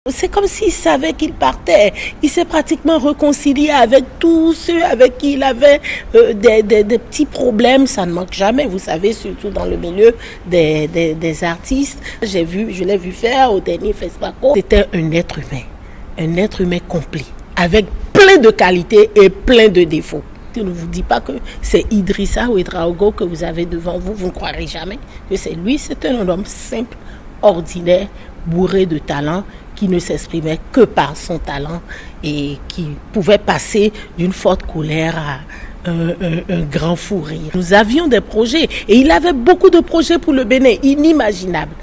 C'est comme s'il savait qu'il partait. Il s'est pratiquement réconcilié avec tous ceux avec qui il avait des petits problèmes. Ça ne manque jamais, vous savez, surtout dans le milieu des artistes. Je l'ai vu faire au dernier FESPACO. C'était un être humain complet, avec plein de qualités et plein de défauts. Je ne vous dis pas que c'est Idrissa Ouedraogo que vous avez devant vous, vous ne croirez jamais que c'est lui. C'est un homme simple, ordinaire, bourré de talent, qui ne s'exprimait que par son talent et qui pouvait passer d'une forte colère à un grand fou rire. Nous avions des projets et il avait beaucoup de projets pour le Bénin, inimaginables.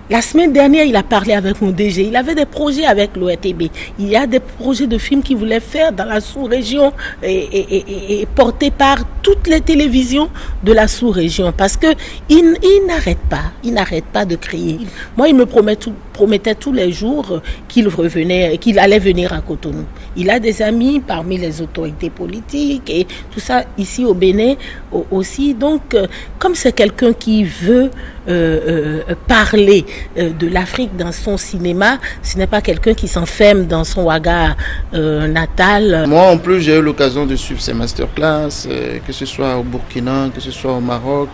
La semaine dernière, il a parlé avec mon DG. Il avait des projets avec l'ORTB. Il y a des projets de films qu'il voulait faire dans la sous-région et portés par toutes les télévisions de la sous-région. Parce que il n'arrête pas de crier. Moi, il me promettait tous les jours qu'il allait venir à Cotonou. Il a des amis parmi les autorités politiques et tout ça ici au Bénin aussi. Donc, comme c'est quelqu'un qui veut parler de l'Afrique dans son cinéma, ce n'est pas quelqu'un qui s'enferme dans son Ouaga natal. Moi en plus j'ai eu l'occasion de suivre ces masterclass, que ce soit au Burkina, que ce soit au Maroc,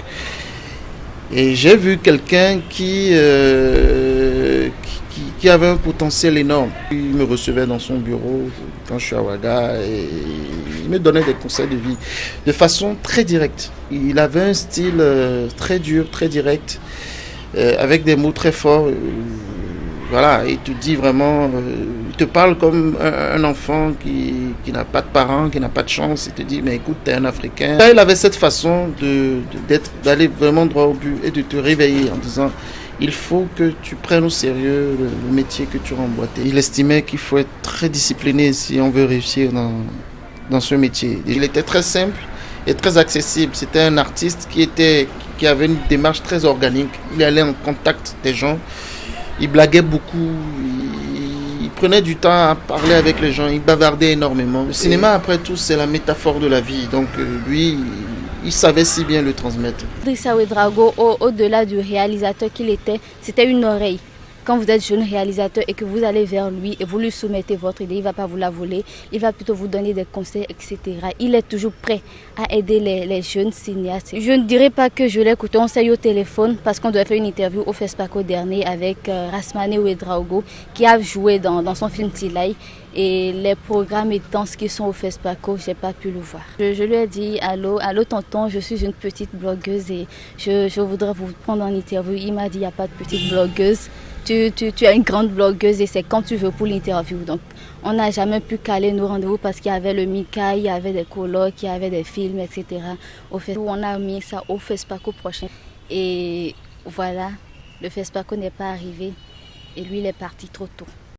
et j'ai vu quelqu'un qui avait un potentiel énorme. Il me recevait dans son bureau quand je suis à Ouaga et il me donnait des conseils de vie de façon très directe. Il avait un style très dur, très direct, avec des mots très forts. Voilà, il te dit vraiment, il te parle comme un enfant qui n'a pas de parents, qui n'a pas de chance. Il te dit, mais écoute, t'es un Africain. Il avait cette façon d'aller vraiment droit au but et de te réveiller en disant, il faut que tu prennes au sérieux le métier que tu as emboîté. Il estimait qu'il faut être très discipliné si on veut réussir dans ce métier. Il était très simple et très accessible. C'était un artiste qui avait une démarche très organique. Il allait en contact des gens. Il blaguait beaucoup. Il prenait du temps à parler avec les gens. Il bavardait énormément. Le cinéma, après tout, c'est la métaphore de la vie. Donc lui, il savait si bien le transmettre. Idrissa Ouedraogo, au-delà du réalisateur qu'il était, c'était une oreille. Quand vous êtes jeune réalisateur et que vous allez vers lui et vous lui soumettez votre idée, il ne va pas vous la voler, il va plutôt vous donner des conseils, etc. Il est toujours prêt à aider les jeunes cinéastes. Je ne dirais pas que je l'ai écouté, on s'est eu au téléphone parce qu'on devait faire une interview au FESPACO dernier avec Rasmane Ouedraogo qui a joué dans son film Tilay. Et les programmes étant ce qui sont au FESPACO, je n'ai pas pu le voir. Je lui ai dit, allô tonton, je suis une petite blogueuse et je voudrais vous prendre en interview. Il m'a dit, il n'y a pas de petite blogueuse. Tu es une grande blogueuse et c'est quand tu veux pour l'interview. Donc, on n'a jamais pu caler nos rendez-vous parce qu'il y avait le MICA, il y avait des colloques, il y avait des films, etc. On a mis ça au FESPACO prochain. Et voilà, le FESPACO n'est pas arrivé et lui, il est parti trop tôt.